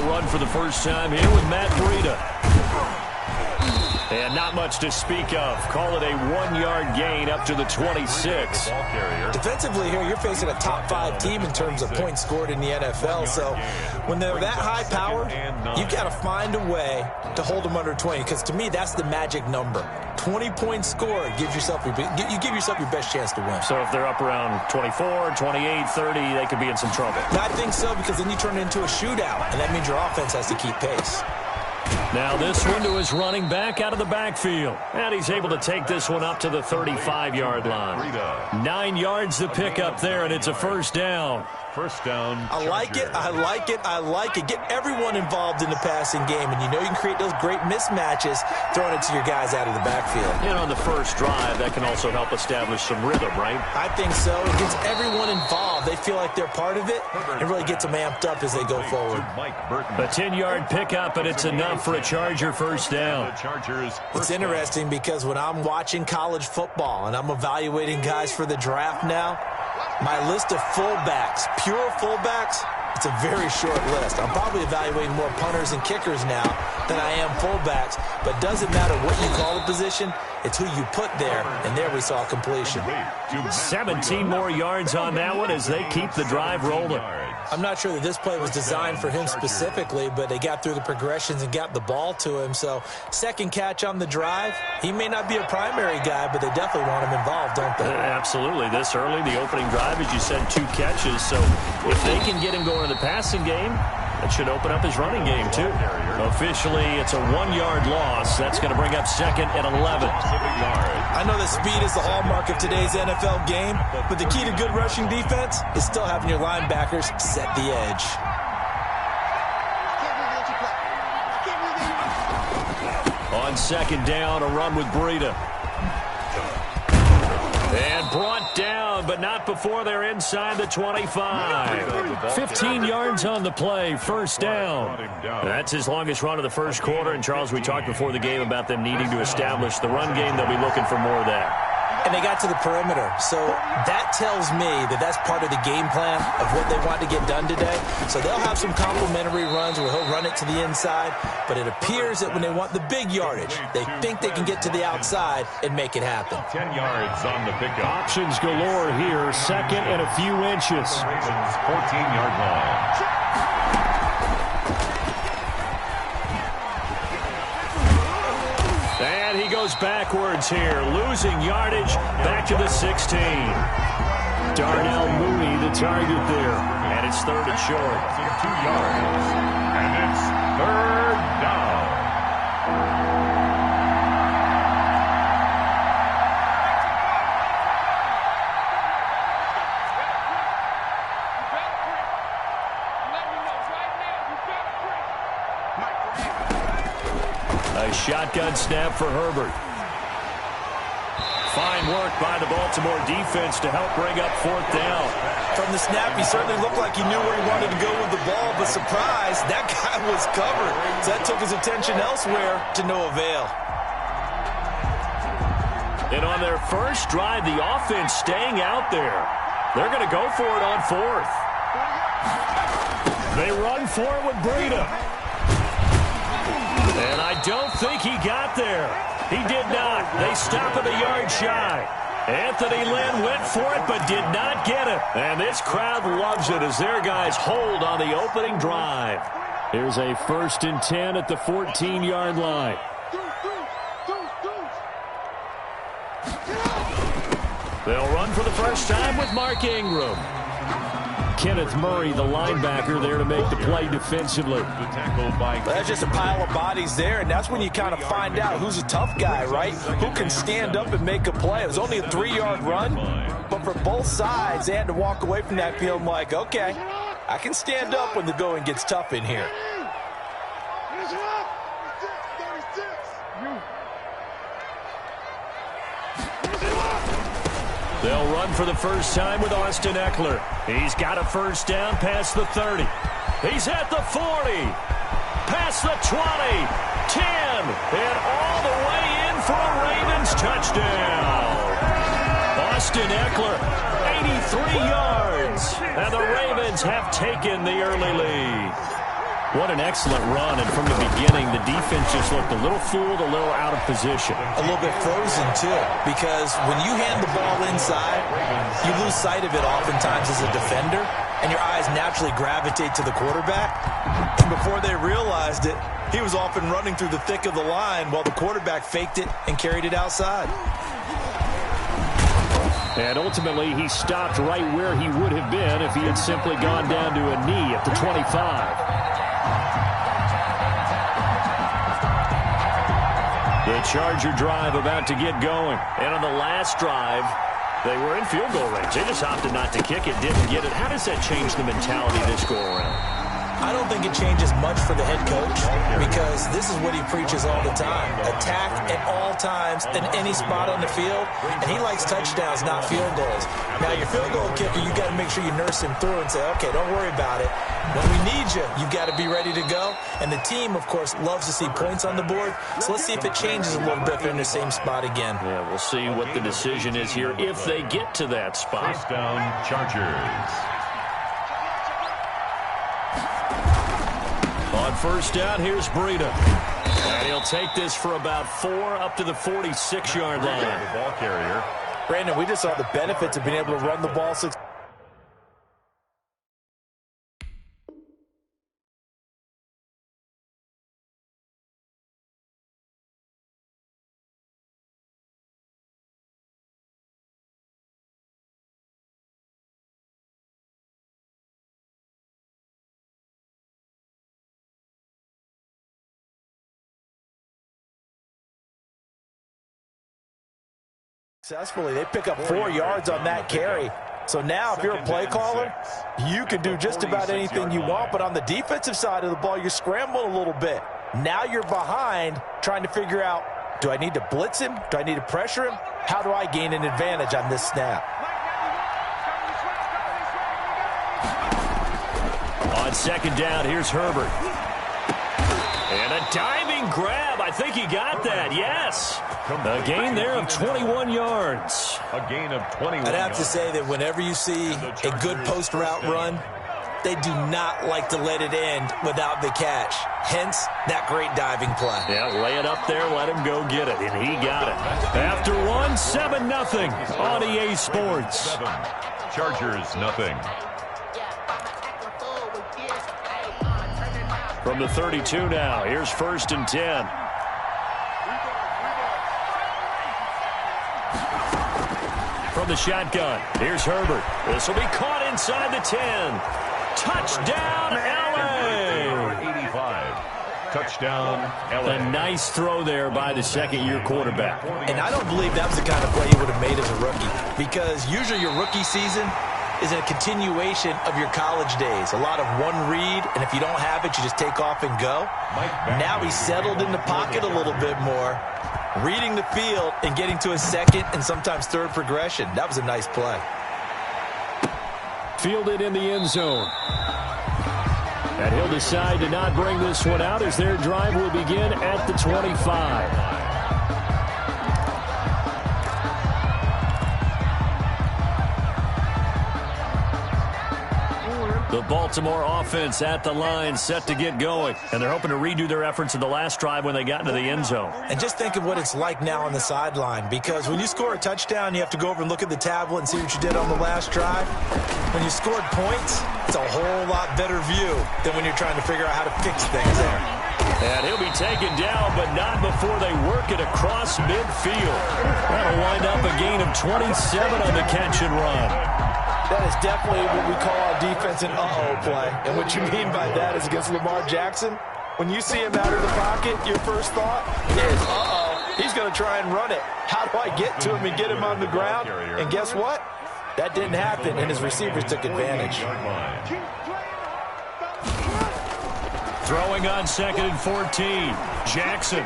They'll run for the first time here with Matt Breida. And not much to speak of. Call it a 1-yard gain up to the 26. Defensively here, you're facing a top 5 team in terms of points scored in the NFL. So when they're that high power, you got to find a way to hold them under 20. Because to me, that's the magic number. 20 points scored gives yourself you give yourself your best chance to win. So if they're up around 24, 28, 30, they could be in some trouble. I think so, because then you turn it into a shootout, and that means your offense has to keep pace. Now this one to his running back out of the backfield. And he's able to take this one up to the 35-yard line. 9 yards to pick up there, and it's a first down. First down. I like it. I like it. I like it. Get everyone involved in the passing game, and you know you can create those great mismatches throwing it to your guys out of the backfield. And on the first drive, that can also help establish some rhythm, right? I think so. It gets everyone involved. They feel like they're part of it, and really gets them amped up as they go forward. A 10-yard pickup, and it's enough for a Charger first down. It's interesting because when I'm watching college football and I'm evaluating guys for the draft now, my list of fullbacks, pure fullbacks, it's a very short list. I'm probably evaluating more punters and kickers now than I am fullbacks, but doesn't matter what you call the position, it's who you put there, and there we saw completion. 17 more yards on that one as they keep the drive rolling. I'm not sure that this play was designed for him specifically, but they got through the progressions and got the ball to him. So second catch on the drive. He may not be a primary guy, but they definitely want him involved, don't they? Absolutely. This early, the opening drive, as you said, 2 catches. So if they can get him going in the passing game, that should open up his running game, too. Officially, it's a 1-yard loss. That's going to bring up second and 11. I know that speed is the hallmark of today's NFL game, but the key to good rushing defense is still having your linebackers set the edge. On second down, a run with Breida. And brought down, but not before they're inside the 25. 15 yards on the play, first down. That's his longest run of the first quarter. And, Charles, we talked before the game about them needing to establish the run game. They'll be looking for more of that. And they got to the perimeter. So that tells me that that's part of the game plan of what they want to get done today. So they'll have some complimentary runs where he'll run it to the inside. But it appears that when they want the big yardage, they think they can get to the outside and make it happen. 10 yards on the pickup. Options galore here. Second and a few inches. 14-yard line. And he goes backwards here, losing yardage back to the 16. Darnell Mooney, the target there. And it's third and short. 2 yards. And it's third down. A shotgun snap for Herbert. Fine work by the Baltimore defense to help bring up fourth down. From the snap, he certainly looked like he knew where he wanted to go with the ball, but surprise, that guy was covered. So that took his attention elsewhere to no avail. And on their first drive, the offense staying out there. They're going to go for it on fourth. They run for it with Breida. And I don't think he got there. He did not. They stop at the yard shy. Anthony Lynn went for it but did not get it. And this crowd loves it as their guys hold on the opening drive. Here's a 1st and 10 at the 14-yard line. They'll run for the first time with Mark Ingram. Kenneth Murray, the linebacker, there to make the play defensively. That's just a pile of bodies there, and that's when you kind of find out who's a tough guy, right? Who can stand up and make a play. It was only a 3-yard run, but for both sides, they had to walk away from that feeling like, okay, I can stand up when the going gets tough in here. They'll run for the first time with Austin Eckler. He's got a first down past the 30. He's at the 40. Past the 20. 10. And all the way in for a Ravens touchdown. Austin Eckler, 83 yards. And the Ravens have taken the early lead. What an excellent run, and from the beginning, the defense just looked a little fooled, a little out of position. A little bit frozen, too, because when you hand the ball inside, you lose sight of it oftentimes as a defender, and your eyes naturally gravitate to the quarterback. And before they realized it, he was off and running through the thick of the line while the quarterback faked it and carried it outside. And ultimately, he stopped right where he would have been if he had simply gone down to a knee at the 25. The Charger drive about to get going. And on the last drive, they were in field goal range. They just opted not to kick it, didn't get it. How does that change the mentality this go-around? I don't think it changes much for the head coach because this is what he preaches all the time. Attack at all times in any spot on the field, and he likes touchdowns, not field goals. Now, your field goal kicker, you got to make sure you nurse him through and say, okay, don't worry about it. When we need you, you've got to be ready to go. And the team, of course, loves to see points on the board. So let's see if it changes a little bit if they're in the same spot again. Yeah, we'll see what the decision is here if they get to that spot. First down, Chargers. On first down, here's Breida. And he'll take this for about 4 up to the 46-yard line. The ball carrier. Brandon, we just saw the benefits of being able to run the ball successfully. They pick up 4 yards on that carry. So now if you're a play caller, you can do just about anything you want, but on the defensive side of the ball, you're scrambling a little bit. Now you're behind trying to figure out, do I need to blitz him? Do I need to pressure him? How do I gain an advantage on this snap? On second down, here's Herbert. And a diving grab. I think he got that, yes. A gain there of 21 yards. A gain of 21 I'd have to say that whenever you see a good post route run, they do not like to let it end without the catch. Hence, that great diving play. Yeah, lay it up there, let him go get it, and he got it. After one, 7-0 on EA Sports. 7. Chargers, nothing. From the 32 now, here's first and 10. From the shotgun, here's Herbert. This will be caught inside the 10. Touchdown, L.A. 85. Touchdown, L.A. A nice throw there by the second-year quarterback. And I don't believe that was the kind of play he would have made as a rookie, because usually your rookie season is a continuation of your college days. A lot of one read, and if you don't have it, you just take off and go. Now he's settled in the pocket a little bit more, reading the field and getting to his second and sometimes third progression. That was a nice play. Fielded in the end zone. And he'll decide to not bring this one out as their drive will begin at the 25. The Baltimore offense at the line, set to get going. And they're hoping to redo their efforts in the last drive when they got into the end zone. And just think of what it's like now on the sideline, because when you score a touchdown, you have to go over and look at the tablet and see what you did on the last drive. When you scored points, it's a whole lot better view than when you're trying to figure out how to fix things there. And he'll be taken down, but not before they work it across midfield. That'll wind up a gain of 27 on the catch and run. That is definitely what we call on defense an uh-oh play. And what you mean by that is against Lamar Jackson, when you see him out of the pocket, your first thought is, uh-oh, he's going to try and run it. How do I get to him and get him on the ground? And guess what? That didn't happen, and his receivers took advantage. Throwing on second and 14. Jackson.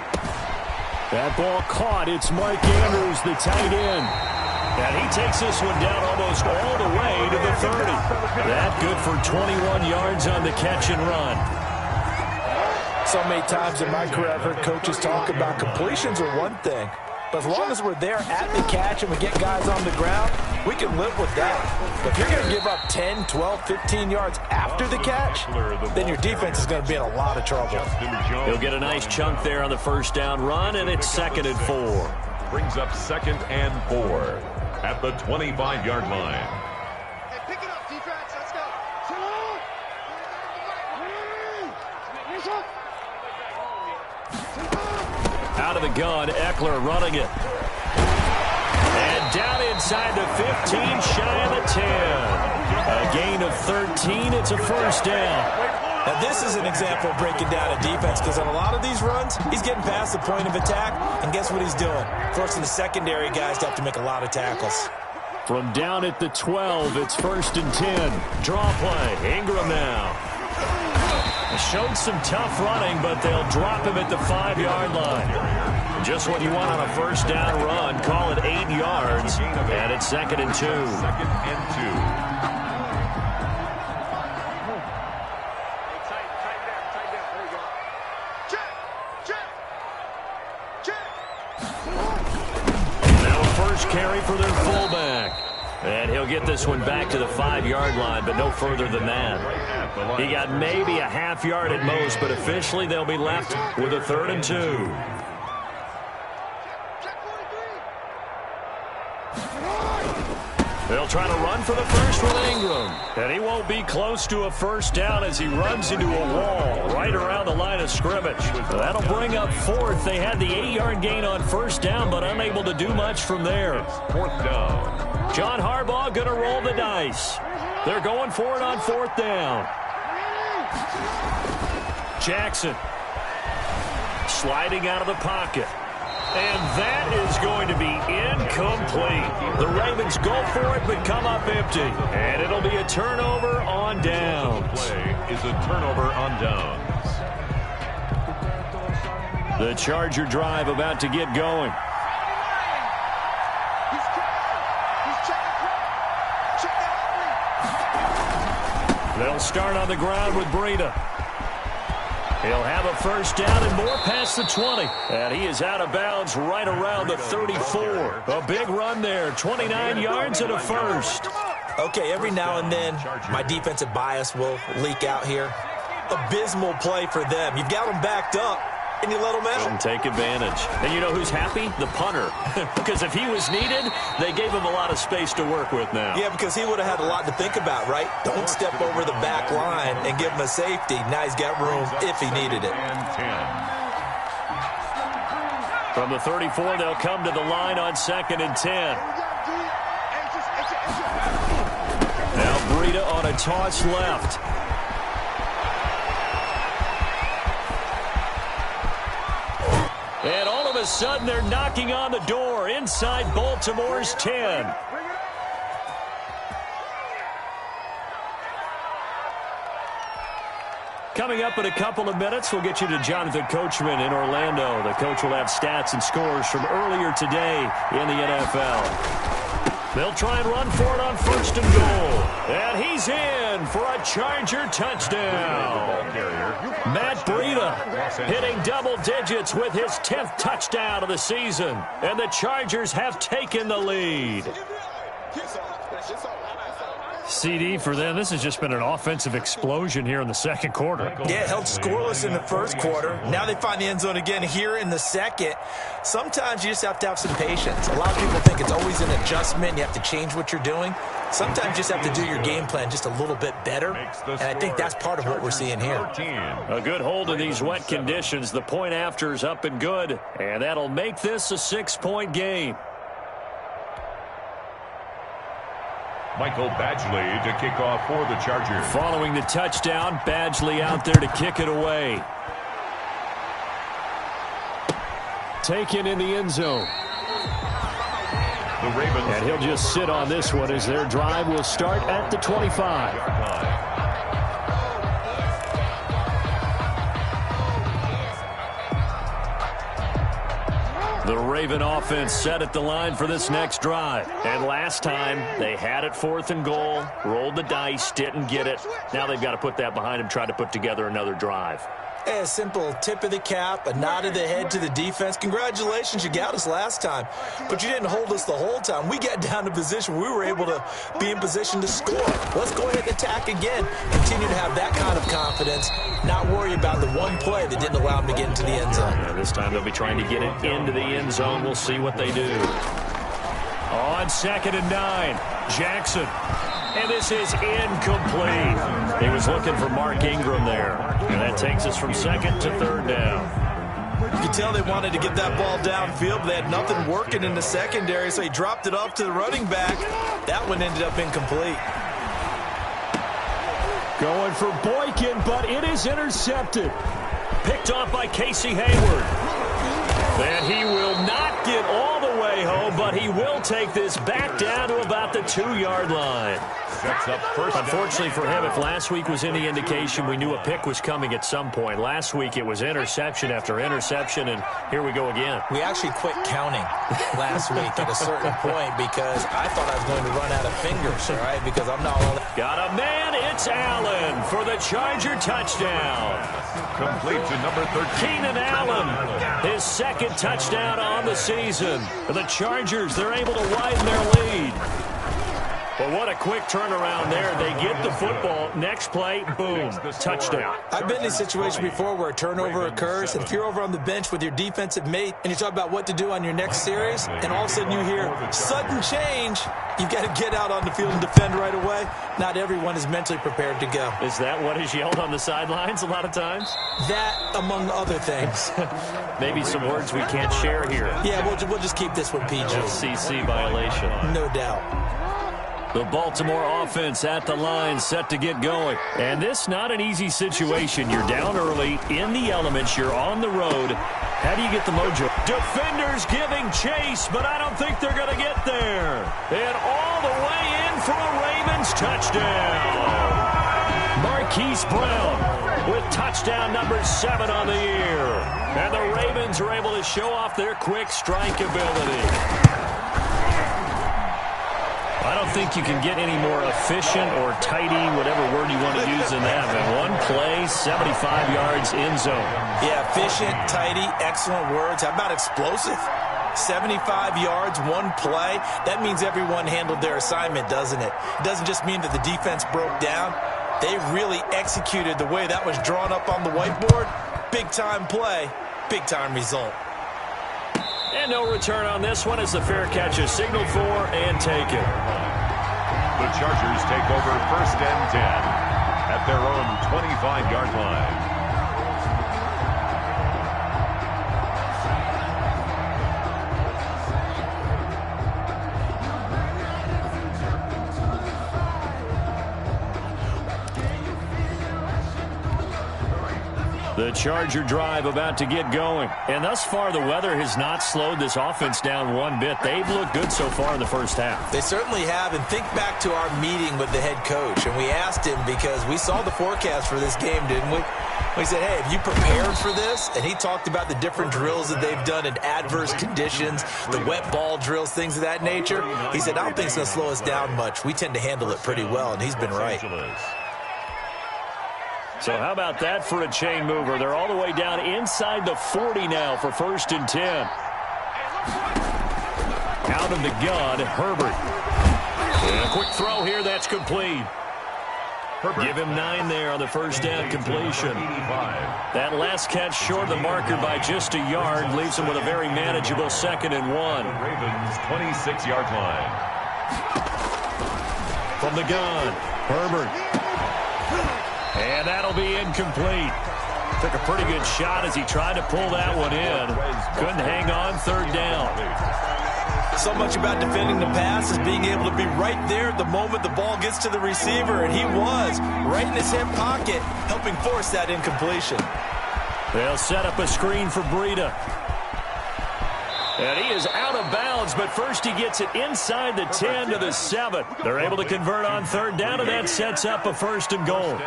That ball caught. It's Mike Andrews, the tight end. And he takes this one down almost all the way to the 30. That good for 21 yards on the catch and run. So many times in my career, I've heard coaches talk about completions are one thing, But as long as we're there at the catch and we get guys on the ground, we can live with that. But if you're going to give up 10, 12, 15 yards after the catch, then your defense is going to be in a lot of trouble. He'll get a nice chunk there on the first down run, and it's 2nd and 4. Brings up 2nd and 4 at the 25-yard line. Hey, pick it up, defense. Let's go. Out of the gun, Eckler running it. And down inside the 15, shy of the 10. A gain of 13. It's a first down. Now, this is an example of breaking down a defense because on a lot of these runs, he's getting past the point of attack, and guess what he's doing? Forcing the secondary guys to have to make a lot of tackles. From down at the 12, it's 1st and 10. Draw play. Ingram now. Showed some tough running, but they'll drop him at the 5-yard line. Just what you want on a first down run. Call it 8 yards, and it's 2nd and 2. 2nd and 2. Carry for their fullback. And he'll get this one back to the 5-yard line, but no further than that. He got maybe a half yard at most, but officially they'll be left with a 3rd and 2. They'll try to run for the first with Ingram. And he won't be close to a first down as he runs into a wall right around the line of scrimmage. That'll bring up 4th. They had the 8-yard gain on first down, but unable to do much from there. 4th down. John Harbaugh going to roll the dice. They're going for it on 4th down. Jackson sliding out of the pocket. And that is going to be incomplete. The Ravens go for it, but come up empty. And it'll be a turnover on downs. Play is a turnover on downs. The Charger drive about to get going. They'll start on the ground with Breida. He'll have a first down and more past the 20. And he is out of bounds right around the 34. A big run there. 29 yards and a first. Okay, every now and then, my defensive bias will leak out here. Abysmal play for them. You've got them backed up, and you let them out. And take advantage. And you know who's happy? The punter. Because if he was needed, they gave him a lot of space to work with now. Yeah, because he would have had a lot to think about, right? Don't step over the back line and give him a safety. Now he's got room if he needed it. From the 34, they'll come to the line on 2nd and 10. Now Breida on a toss left. And all of a sudden, they're knocking on the door inside Baltimore's 10. Coming up in a couple of minutes, we'll get you to Jonathan Coachman in Orlando. The coach will have stats and scores from earlier today in the NFL. They'll try and run for it on 1st and goal. And he's in for a Charger touchdown. Matt Breida hitting double digits with his 10th touchdown of the season. And the Chargers have taken the lead. CD for them, this has just been an offensive explosion here in the second quarter. Yeah, held scoreless in the first quarter. Now they find the end zone again here in the second. Sometimes you just have to have some patience. A lot of people think it's always an adjustment. You have to change what you're doing. Sometimes you just have to do your game plan just a little bit better. And I think that's part of what we're seeing here. A good hold in these wet conditions. The point after is up and good. And that'll make this a 6-point game. Michael Badgley to kick off for the Chargers. Following the touchdown, Badgley out there to kick it away. Taken in the end zone. The Ravens. And he'll just sit on this one as their drive will start at the 25. The Raven offense set at the line for this next drive. And last time, they had it 4th and goal, rolled the dice, didn't get it. Now they've got to put that behind them, try to put together another drive. A simple tip of the cap, a nod of the head to the defense. Congratulations, you got us last time, but you didn't hold us the whole time. We got down to position. We were able to be in position to score. Let's go ahead and attack again. Continue to have that kind of confidence, not worry about the one play that didn't allow them to get into the end zone. Yeah, this time they'll be trying to get it into the end zone. We'll see what they do. On 2nd and 9, Jackson. And this is incomplete. He was looking for Mark Ingram there. And that takes us from 2nd to 3rd down. You could tell they wanted to get that ball downfield, but they had nothing working in the secondary, so he dropped it off to the running back. That one ended up incomplete. Going for Boykin, but it is intercepted. Picked off by Casey Hayward. And he will not get all the way home, but he will take this back down to about the 2-yard line. Unfortunately for him, if last week was any indication, we knew a pick was coming at some point. Last week it was interception after interception, and here we go again. We actually quit counting last week at a certain point because I thought I was going to run out of fingers, all right, because I'm not all that. Got a man, it's Allen for the Charger touchdown. Complete to number 13. Keenan Allen, his 2nd touchdown on the season. For the Chargers, they're able to widen their lead. But what a quick turnaround there. They get the football. Next play, boom, touchdown. I've been in a situation before where a turnover occurs, and if you're over on the bench with your defensive mate and you talk about what to do on your next series, and all of a sudden you hear sudden change, you've got to get out on the field and defend right away. Not everyone is mentally prepared to go. Is that what is yelled on the sidelines a lot of times? That, among other things. Maybe some words we can't share here. Yeah, we'll just keep this one PG. CC violation. No doubt. The Baltimore offense at the line, set to get going. And this not an easy situation. You're down early, in the elements, you're on the road. How do you get the mojo? Defenders giving chase, but I don't think they're going to get there. And all the way in for a Ravens touchdown. Marquise Brown with touchdown number 7 on the year. And the Ravens are able to show off their quick strike ability. I don't think you can get any more efficient or tidy, whatever word you want to use in that. But one play, 75 yards in zone. Yeah, efficient, tidy, excellent words. How about explosive? 75 yards, one play. That means everyone handled their assignment, doesn't it? It doesn't just mean that the defense broke down. They really executed the way that was drawn up on the whiteboard. Big-time play, big-time result. And no return on this one as the fair catch is signaled for and taken. The Chargers take over 1st and 10 at their own 25-yard line. The Charger drive about to get going. And thus far, the weather has not slowed this offense down one bit. They've looked good so far in the first half. They certainly have. And think back to our meeting with the head coach. And we asked him because we saw the forecast for this game, didn't we? We said, hey, have you prepared for this? And he talked about the different drills that they've done in adverse conditions, the wet ball drills, things of that nature. He said, I don't think it's going to slow us down much. We tend to handle it pretty well, and he's been right. So how about that for a chain mover? They're all the way down inside the 40 now for 1st and 10. Out of the gun, Herbert. And a quick throw here, that's complete. Give him 9 there on the first down completion. That last catch short of the marker by just a yard leaves him with a very manageable 2nd and 1. Ravens 26-yard line. From the gun, Herbert. And that'll be incomplete. Took a pretty good shot as he tried to pull that one in. Couldn't hang on, 3rd down. So much about defending the pass is being able to be right there at the moment the ball gets to the receiver, and he was right in his hip pocket, helping force that incompletion. They'll set up a screen for Breida. And he is out of bounds, but first he gets it inside the 10 to the 7. They're able to convert on 3rd down, and that sets up a 1st and goal.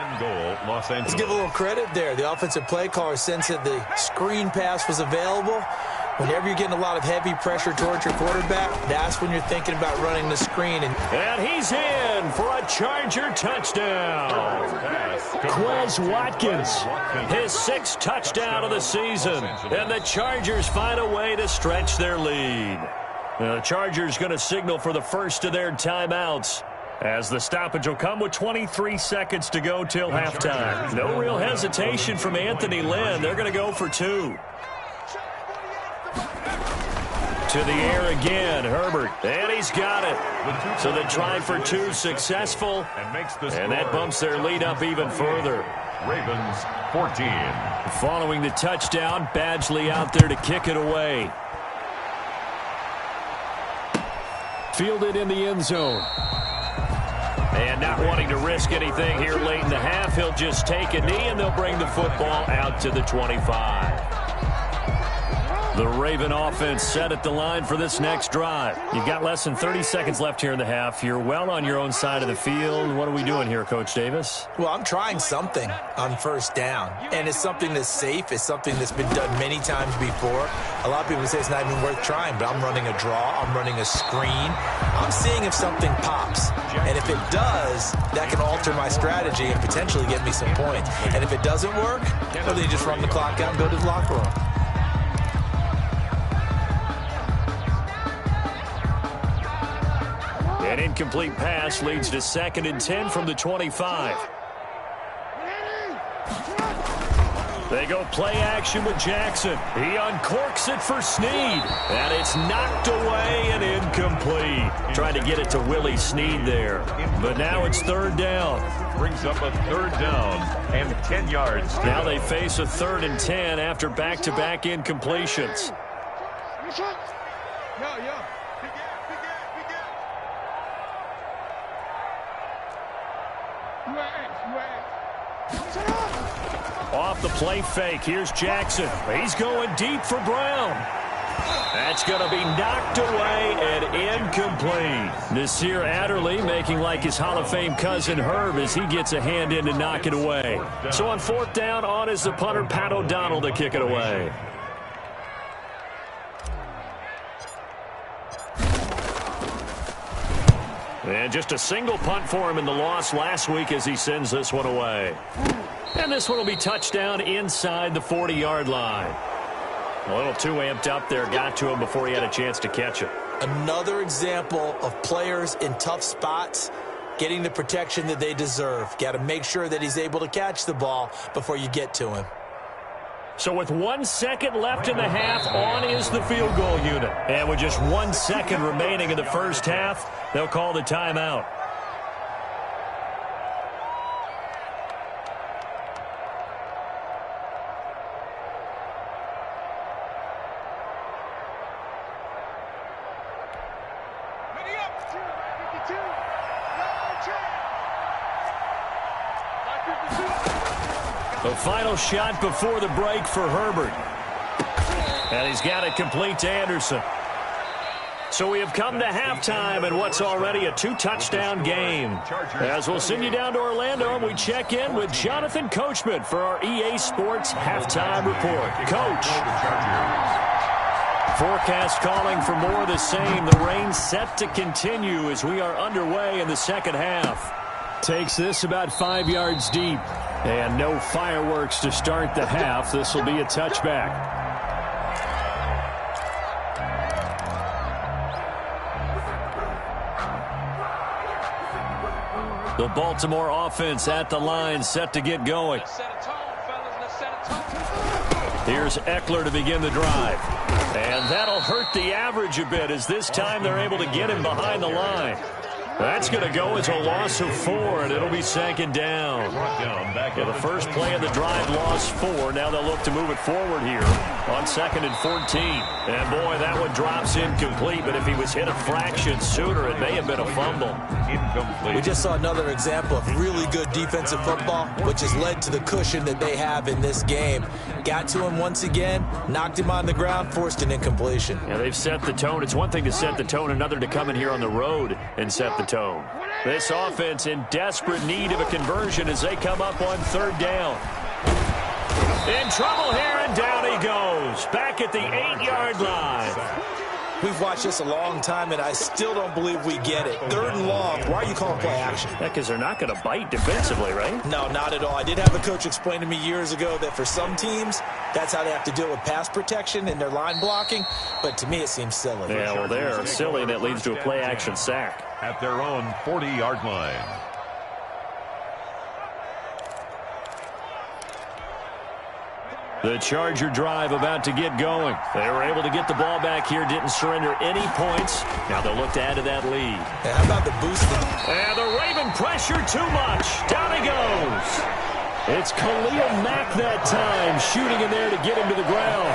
Let's give a little credit there. The offensive play caller sensed that the screen pass was available. Whenever you're getting a lot of heavy pressure towards your quarterback, that's when you're thinking about running the screen. And he's in for a Charger touchdown. Quez Watkins, his 6th touchdown of the season. And the Chargers find a way to stretch their lead. Now, the Chargers going to signal for the first of their timeouts, as the stoppage will come with 23 seconds to go till halftime. No real hesitation from Anthony Lynn. They're going to go for 2. To the air again, Herbert, and he's got it. So the try for 2 successful, and that bumps their lead up even further. Ravens 14. Following the touchdown, Badgley out there to kick it away. Fielded in the end zone. And not wanting to risk anything here late in the half, he'll just take a knee, and they'll bring the football out to the 25. The Raven offense set at the line for this next drive. You've got less than 30 seconds left here in the half. You're well on your own side of the field. What are we doing here, Coach Davis? Well, I'm trying something on first down, and it's something that's safe. It's something that's been done many times before. A lot of people say it's not even worth trying, but I'm running a draw. I'm running a screen. I'm seeing if something pops, and if it does, that can alter my strategy and potentially get me some points. And if it doesn't work, well, then you just run the clock out and go to the locker room. An incomplete pass leads to 2nd and 10 from the 25. They go play action with Jackson. He uncorks it for Snead. And it's knocked away and incomplete. Trying to get it to Willie Snead there. But now it's 3rd down. Brings up a 3rd down and 10 yards. Now they face a 3rd and 10 after back-to-back incompletions. Off the play fake, here's Jackson. He's going deep for Brown. That's going to be knocked away and incomplete. Nasir Adderley making like his Hall of Fame cousin Herb as he gets a hand in to knock it away. So on 4th down, on is the punter Pat O'Donnell to kick it away. And just a single punt for him in the loss last week as he sends this one away. And this one will be touchdown inside the 40-yard line. A little too amped up there. Got to him before he had a chance to catch it. Another example of players in tough spots getting the protection that they deserve. Got to make sure that he's able to catch the ball before you get to him. So with 1 second left in the half, on is the field goal unit. And with just 1 second remaining in the first half, they'll call the timeout. The final shot before the break for Herbert. And he's got it complete to Anderson. So we have come to halftime in what's already a 2-touchdown game. As we'll send you down to Orlando, and we check in with Jonathan Coachman for our EA Sports Halftime Report. Coach. Forecast calling for more of the same. The rain set to continue as we are underway in the second half. Takes this about 5 yards deep. And no fireworks to start the half. This will be a touchback. The Baltimore offense at the line, set to get going. Here's Eckler to begin the drive. And that'll hurt the average a bit as this time they're able to get him behind the line. That's going to go as a loss of 4, and it'll be 2nd down. Yeah, the first play of the drive lost 4. Now they'll look to move it forward here on 2nd and 14. And, boy, that one drops incomplete, but if he was hit a fraction sooner, it may have been a fumble. Incomplete. We just saw another example of really good defensive football, which has led to the cushion that they have in this game. Got to him once again, knocked him on the ground, forced an incompletion. Yeah, they've set the tone. It's one thing to set the tone, another to come in here on the road and set the tone. This offense in desperate need of a conversion as they come up on 3rd down. In trouble here, and down he goes. Back at the 8-yard line. We've watched this a long time, and I still don't believe we get it. 3rd and long. Why are you calling play action? Because they're not going to bite defensively, right? No, not at all. I did have a coach explain to me years ago that for some teams, that's how they have to deal with pass protection and their line blocking. But to me, it seems silly. Yeah, well, they're silly, and it leads to a play action sack. At their own 40-yard line. The Charger drive about to get going. They were able to get the ball back here, didn't surrender any points. Now they'll look to add to that lead. And how about the boosting? And the Raven pressure too much. Down he goes. It's Khalil Mack that time, shooting in there to get him to the ground.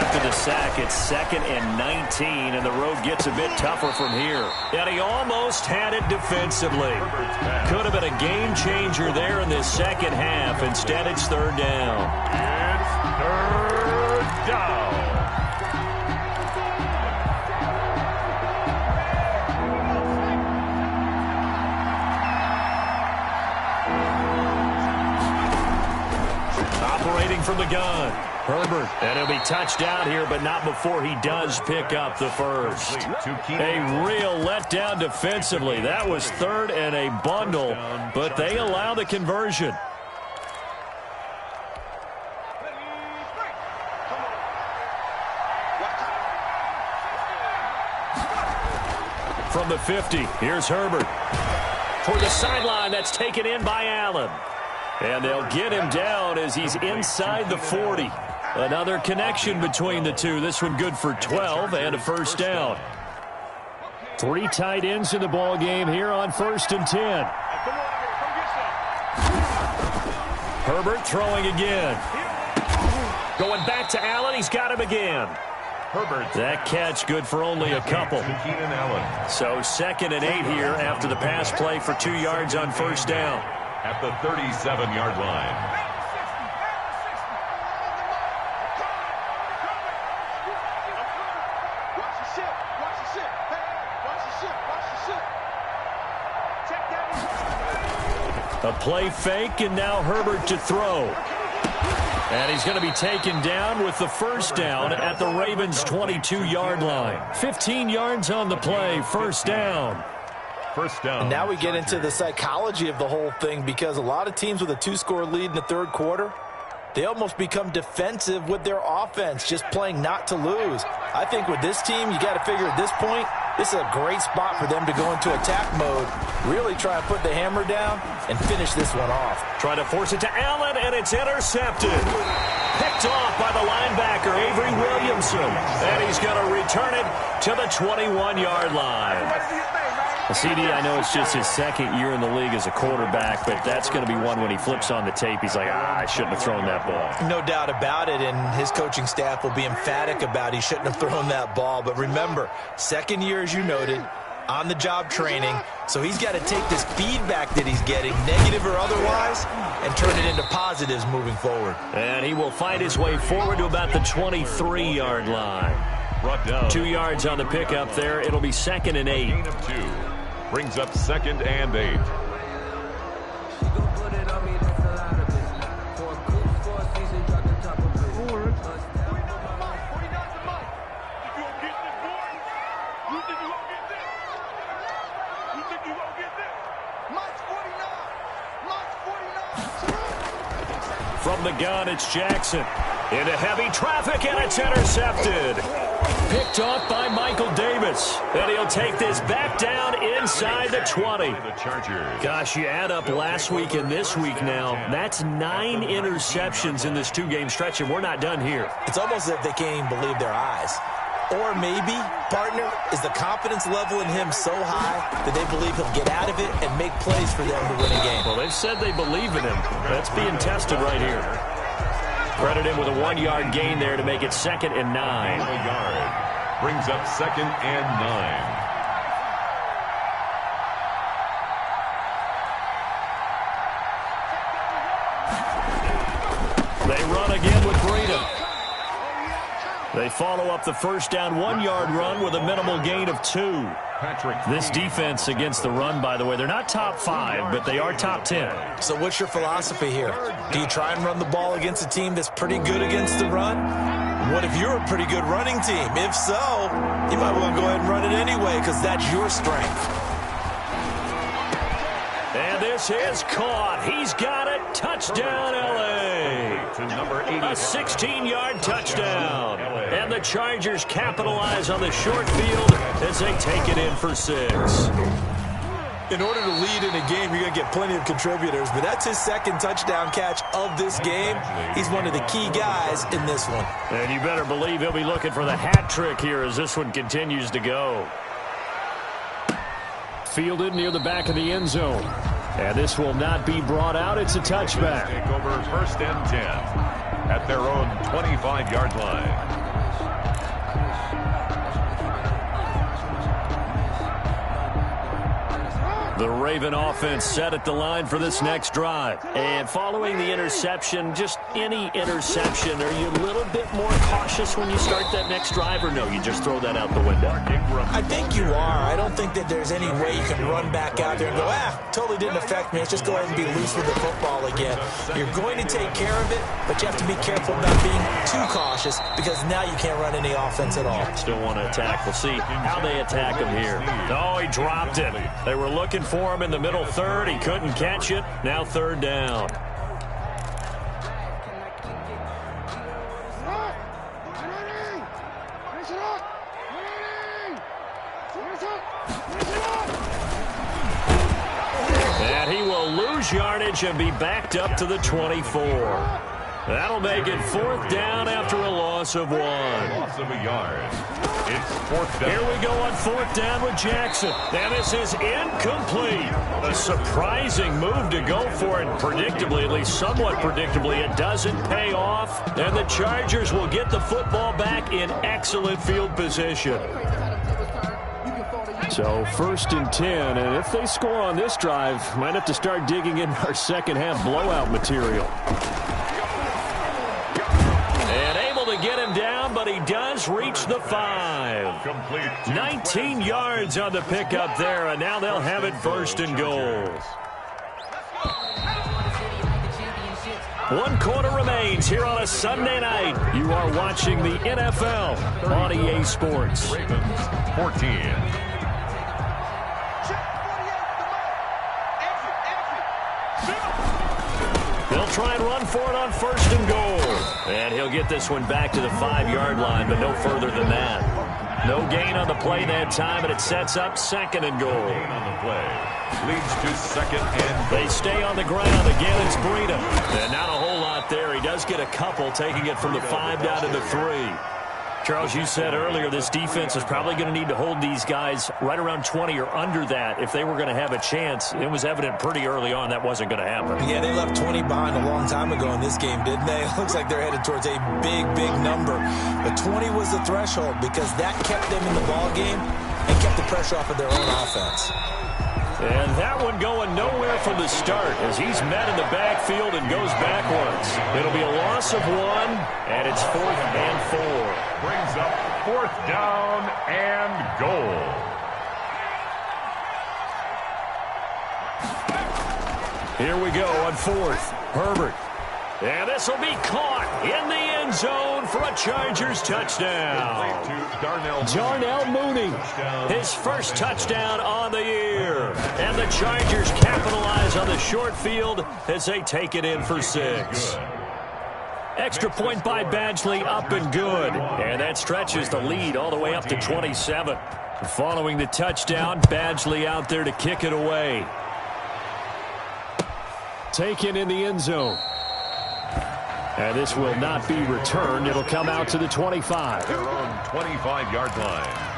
After the sack, it's 2nd and 19, and the road gets a bit tougher from here. And he almost had it defensively. Could have been a game changer there in this second half. Instead, it's 3rd down. It's 3rd down. Operating from the gun, Herbert. And he'll be touched down here, but not before he does pick up the first. A real letdown defensively. That was 3rd and a bundle, but they allow the conversion. From the 50, here's Herbert. For the sideline, that's taken in by Allen. And they'll get him down as he's inside the 40. Another connection between the two. This one good for 12 and a first down. 3 tight ends in the ball game here on 1st and 10. Herbert throwing again. Going back to Allen. He's got him again. Herbert. That catch good for only a couple. So 2nd and 8 here after the pass play for 2 yards on first down. At the 37-yard line. Watch the ship. Watch the ship. Hey, watch the ship. Watch the ship. Check that. A play fake, and now Herbert to throw. And he's going to be taken down with the first down at the Ravens' 22-yard line. 15 yards on the play, first down. First down. And now we get into the psychology of the whole thing, because a lot of teams with a 2-score lead in the 3rd quarter, they almost become defensive with their offense, just playing not to lose. I think with this team, you got to figure at this point, this is a great spot for them to go into attack mode, really try and put the hammer down and finish this one off. Trying to force it to Allen, and it's intercepted. Picked off by the linebacker, Avery Williamson. And he's going to return it to the 21-yard line. CD, I know it's just his 2nd year in the league as a quarterback, but that's going to be one when he flips on the tape. He's like, I shouldn't have thrown that ball. No doubt about it, and his coaching staff will be emphatic about he shouldn't have thrown that ball. But remember, 2nd year, as you noted, on-the-job training, so he's got to take this feedback that he's getting, negative or otherwise, and turn it into positives moving forward. And he will find his way forward to about the 23-yard line. Brought down. 2 yards on the pickup there. It'll be 2nd and 8. Gain of 2. Brings up 2nd and 8. From the gun, it's Jackson. Into heavy traffic, and it's intercepted. Picked off by Michael Davis. And he'll take this back down inside the 20. Gosh, you add up last week and this week now. That's 9 interceptions in this 2-game stretch, and we're not done here. It's almost as if they can't even believe their eyes. Or maybe, partner, is the confidence level in him so high that they believe he'll get out of it and make plays for them to win a game. Well, they've said they believe in him. That's being tested right here. Credit him with a 1-yard gain there to make it 2nd and 9. A yard. Brings up 2nd and 9. They run again with Breida. They follow up the first down 1-yard run with a minimal gain of 2. This defense against the run, by the way, they're not top 5, but they are top 10. So what's your philosophy here? Do you try and run the ball against a team that's pretty good against the run? What if you're a pretty good running team? If so, you might want to go ahead and run it anyway because that's your strength. And this is caught. He's got it. Touchdown, L.A. A 16-yard touchdown. And the Chargers capitalize on the short field as they take it in for 6. In order to lead in a game, you're going to get plenty of contributors, but that's his second touchdown catch of this game. He's one of the key guys in this one. And you better believe he'll be looking for the hat trick here as this one continues to go. Fielded near the back of the end zone. And this will not be brought out. It's a touchback. Take over first and 10 at their own 25-yard line. The Raven offense set at the line for this next drive. And following the interception, just any interception, are you a little bit more cautious when you start that next drive, or no, you just throw that out the window? I think you are. I don't think that there's any way you can run back out there and go, totally didn't affect me. Let's just go ahead and be loose with the football again. You're going to take care of it, but you have to be careful about being too cautious because now you can't run any offense at all. Still want to attack. We'll see how they attack him here. Oh, he dropped it. They were looking for him in the middle third. He couldn't catch it. Now third down. And he will lose yardage and be backed up to the 24. That'll make it fourth down after a loss of 1. Loss of a yard. It's fourth down. Here we go on fourth down with Jackson. And this is incomplete. A surprising move to go for it. Predictably, at least somewhat predictably, it doesn't pay off. And the Chargers will get the football back in excellent field position. So first and 10, and if they score on this drive, might have to start digging in our second half blowout material. And able to get him down, but he does reach the 5. 19 yards on the pickup there, and now they'll have it first and goal. 1 quarter remains here on a Sunday night. You are watching the NFL on EA Sports. Ravens 14. They'll try and run for it on first and goal. And he'll get this one back to the 5-yard line, but no further than that. No gain on the play that time, and it sets up second and goal. Gain on the play. Leads to second and goal. They stay on the ground. Again, it's Breida. And not a whole lot there. He does get a couple, taking it from the 5 down to the 3. Charles, you said earlier this defense is probably going to need to hold these guys right around 20 or under that if they were going to have a chance. It was evident pretty early on that wasn't going to happen. Yeah, they left 20 behind a long time ago in this game, didn't they? It looks like they're headed towards a big, big number. But 20 was the threshold because that kept them in the ball game and kept the pressure off of their own offense. And that one going nowhere from the start as he's met in the backfield and goes backwards. It'll be a loss of 1, and it's 4th and 4. Brings up 4th down and goal. Here we go on 4th. Herbert. And this will be caught in the end zone for a Chargers touchdown. Darnell Mooney, his first touchdown on the year. And the Chargers capitalize on the short field as they take it in for 6. Extra point by Badgley, up and good. And that stretches the lead all the way up to 27. Following the touchdown, Badgley out there to kick it away. Taken in the end zone. And this will not be returned. It'll come out to the 25. Their own 25-yard line.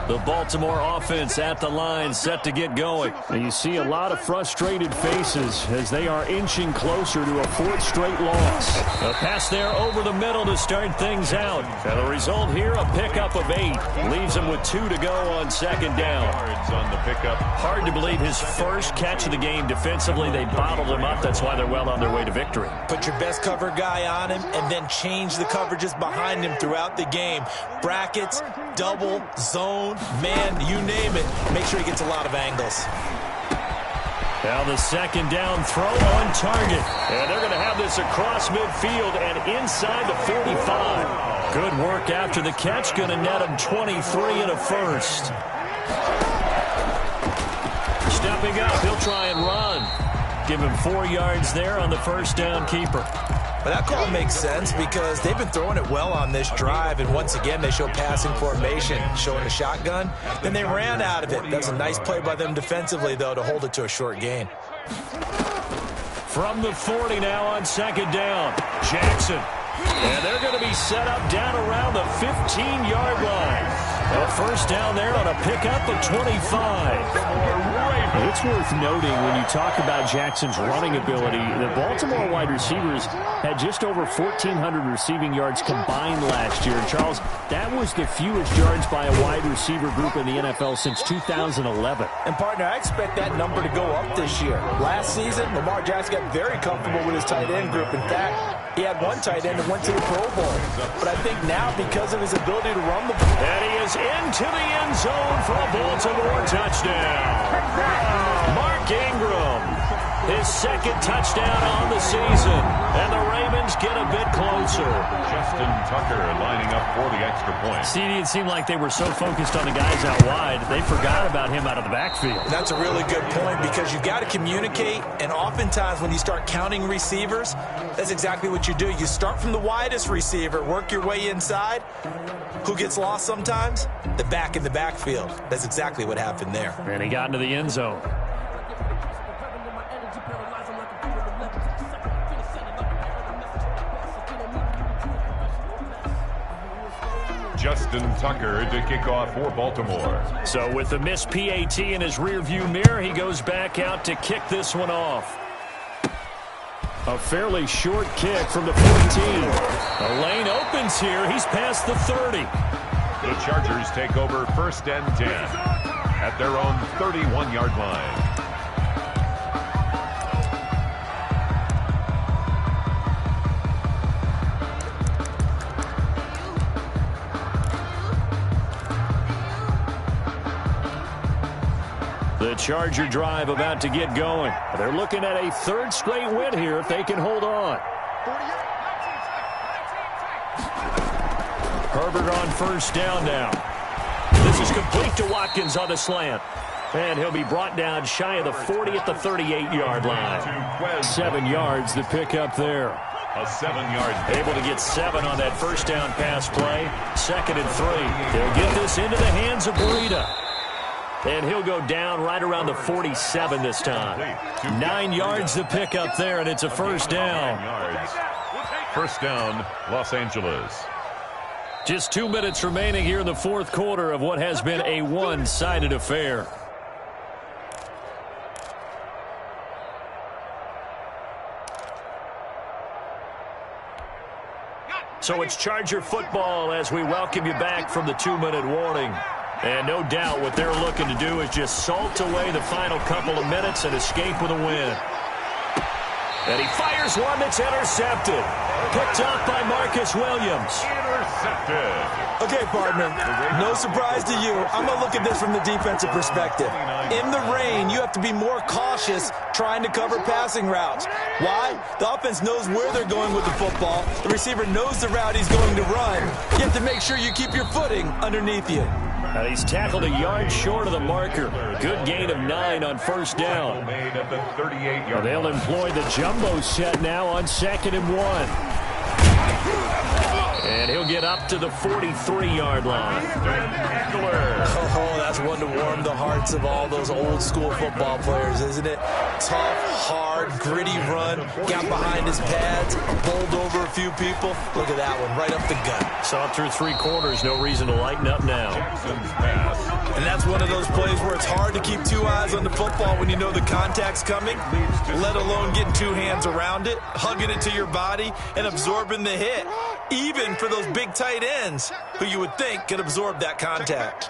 The Baltimore offense at the line, set to get going. And you see a lot of frustrated faces as they are inching closer to a fourth straight loss. A pass there over the middle to start things out. And the result here, a pickup of 8. Leaves him with 2 to go on second down. On the pickup. Hard to believe his first catch of the game defensively. They bottled him up. That's why they're well on their way to victory. Put your best cover guy on him and then change the coverages behind him throughout the game. Brackets, double, zone, man, you name it. Make sure he gets a lot of angles. Now the second down throw on target. And they're going to have this across midfield and inside the 45. Good work after the catch. Going to net him 23 and a first. Stepping up, he'll try and run. Give him 4 yards there on the first down keeper. But that call makes sense because they've been throwing it well on this drive, and once again they show passing formation, showing a shotgun. Then they ran out of it. That's a nice play by them defensively, though, to hold it to a short gain. From the 40 now on second down, Jackson. And they're going to be set up down around the 15-yard line. A first down there on a pickup of 25. It's worth noting when you talk about Jackson's running ability, the Baltimore wide receivers had just over 1,400 receiving yards combined last year. And Charles, that was the fewest yards by a wide receiver group in the NFL since 2011. And, partner, I expect that number to go up this year. Last season, Lamar Jackson got very comfortable with his tight end group. In fact, he had one tight end that went to the Pro Bowl. But I think now, because of his ability to run the ball, and he is into the end zone for a Baltimore touchdown. Mark Ingram, his second touchdown on the season. And the Ravens get a bit closer. Justin Tucker lining up for the extra point. CD, it seemed like they were so focused on the guys out wide, they forgot about him out of the backfield. That's a really good point because you got to communicate, and oftentimes when you start counting receivers, that's exactly what you do. You start from the widest receiver, work your way inside. Who gets lost sometimes? The back in the backfield. That's exactly what happened there. And he got into the end zone. Justin Tucker to kick off for Baltimore. So with the missed PAT in his rearview mirror, he goes back out to kick this one off. A fairly short kick from the 14. The lane opens here. He's past the 30. The Chargers take over first and 10 at their own 31-yard line. The Charger drive about to get going. They're looking at a third straight win here if they can hold on. Herbert on first down now. This is complete to Watkins on the slant. And he'll be brought down shy of the 40 at the 38-yard line. 7 yards the pickup there. A 7-yard. Able to get 7 on that first down pass play. Second and 3. They'll get this into the hands of Breida. And he'll go down right around the 47 this time. 9 yards the pickup there, and it's a first down. First down, Los Angeles. Just 2 minutes remaining here in the fourth quarter of what has been a one-sided affair. So it's Charger football as we welcome you back from the 2-minute warning. And no doubt what they're looking to do is just salt away the final couple of minutes and escape with a win. And he fires one that's intercepted. Picked up by Marcus Williams. Intercepted. Okay, partner, no surprise to you. I'm going to look at this from the defensive perspective. In the rain, you have to be more cautious trying to cover passing routes. Why? The offense knows where they're going with the football. The receiver knows the route he's going to run. You have to make sure you keep your footing underneath you. And he's tackled a yard short of the marker. Good gain of 9 on first down. Made at the 38-yard. They'll employ the jumbo set now on 2nd and 1. And he'll get up to the 43-yard line. Oh, that's one to warm the hearts of all those old-school football players, isn't it? Tough, hard, gritty run. Got behind his pads, bowled over a few people. Look at that one, right up the gut. Saw it through 3 quarters. No reason to lighten up now. And that's one of those plays where it's hard to keep 2 eyes on the football when you know the contact's coming, let alone getting 2 hands around it, hugging it to your body, and absorbing the hit. Even for those big tight ends who you would think could absorb that contact.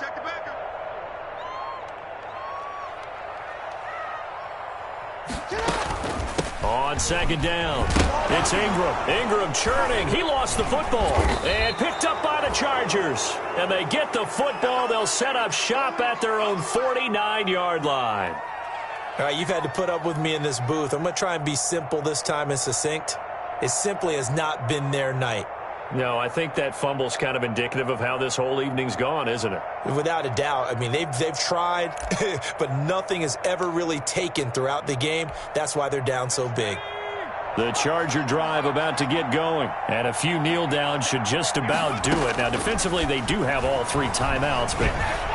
On 2nd down, it's Ingram. Ingram churning. He lost the football and picked up by the Chargers. And they get the football. They'll set up shop at their own 49-yard line. All right, you've had to put up with me in this booth. I'm going to try and be simple this time and succinct. It simply has not been their night. No, I think that fumble's kind of indicative of how this whole evening's gone, isn't it? Without a doubt. I mean, they've tried, but nothing has ever really taken throughout the game. That's why they're down so big. The Charger drive about to get going. And a few kneel downs should just about do it. Now, defensively, they do have all 3 timeouts, but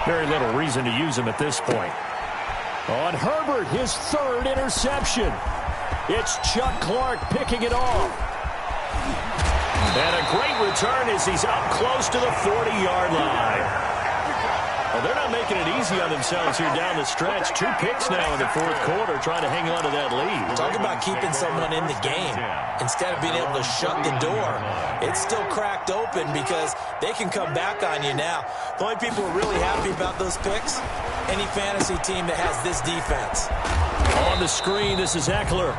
very little reason to use them at this point. On Herbert, his 3rd interception. It's Chuck Clark picking it off. And a great return as he's up close to the 40-yard line. Well, they're not making it easy on themselves here down the stretch. 2 picks now in the 4th quarter trying to hang on to that lead. Talk about keeping someone in the game. Instead of being able to shut the door, it's still cracked open because they can come back on you now. The only people who are really happy about those picks, any fantasy team that has this defense. On the screen, this is Eckler.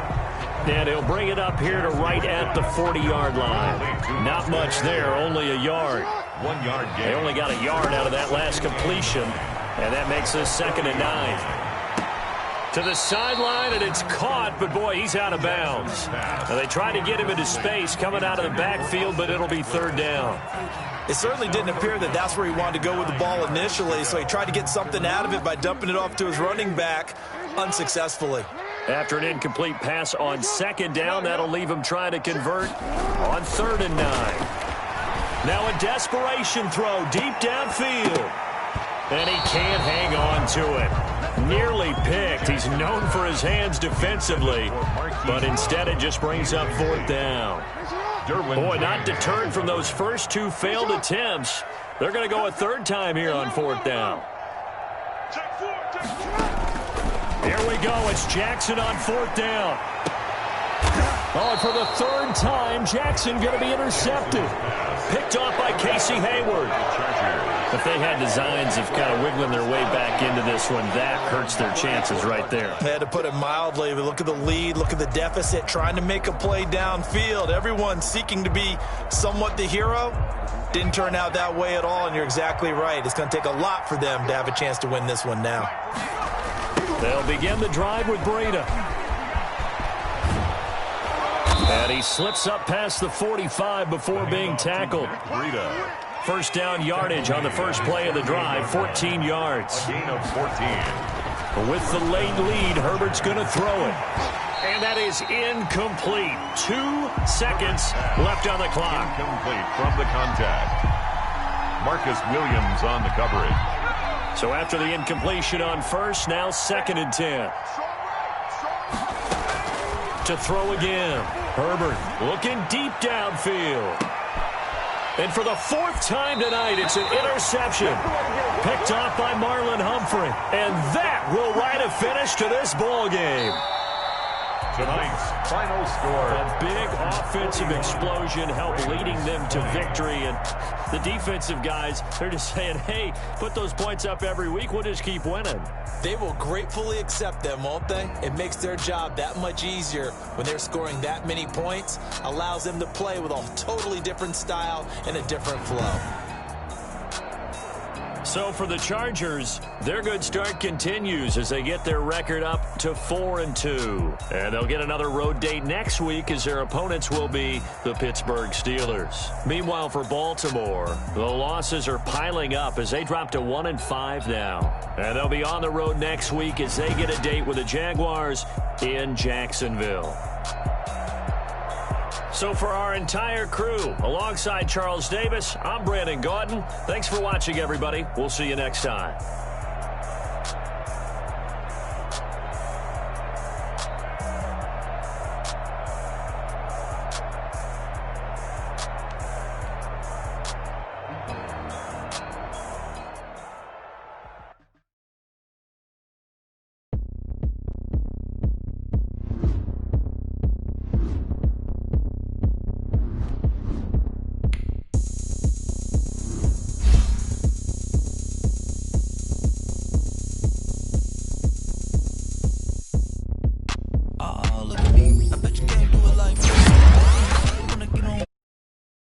And he'll bring it up here to right at the 40-yard line. Not much there, only a yard. 1 yard gain. They only got a yard out of that last completion, and that makes us 2nd and 9. To the sideline, and it's caught, but boy, he's out of bounds. Now, they tried to get him into space coming out of the backfield, but it'll be 3rd down. It certainly didn't appear that that's where he wanted to go with the ball initially, so he tried to get something out of it by dumping it off to his running back unsuccessfully. After an incomplete pass on 2nd down, that'll leave him trying to convert on 3rd and 9. Now a desperation throw deep downfield. And he can't hang on to it. Nearly picked. He's known for his hands defensively, but instead it just brings up 4th down. Boy, not deterred from those first 2 failed attempts. They're going to go a 3rd time here on 4th down. Here we go. It's Jackson on 4th down. Oh, and for the 3rd time, Jackson going to be intercepted. Picked off by Casey Hayward. If they had designs of kind of wiggling their way back into this one, that hurts their chances right there. They had to put it mildly, but look at the lead, look at the deficit, trying to make a play downfield. Everyone seeking to be somewhat the hero. Didn't turn out that way at all, and you're exactly right. It's going to take a lot for them to have a chance to win this one now. They'll begin the drive with Breida. And he slips up past the 45 before being tackled. Breida. 1st down yardage on the first play of the drive, 14 yards. A gain of 14. With the late lead, Herbert's going to throw it. And that is incomplete. 2 seconds left on the clock. Incomplete from the contact. Marcus Williams on the coverage. So after the incompletion on 1st, now 2nd and 10. To throw again. Herbert looking deep downfield. And for the 4th time tonight, it's an interception. Picked off by Marlon Humphrey. And that will write a finish to this ball game. Tonight's final score. A big offensive explosion helped leading them to victory. And the defensive guys, they're just saying, hey, put those points up every week. We'll just keep winning. They will gratefully accept them, won't they? It makes their job that much easier when they're scoring that many points. Allows them to play with a totally different style and a different flow. So for the Chargers, their good start continues as they get their record up to 4-2. And they'll get another road date next week as their opponents will be the Pittsburgh Steelers. Meanwhile, for Baltimore, the losses are piling up as they drop to 1-5 now. And they'll be on the road next week as they get a date with the Jaguars in Jacksonville. So for our entire crew, alongside Charles Davis, I'm Brandon Gaudin. Thanks for watching, everybody. We'll see you next time.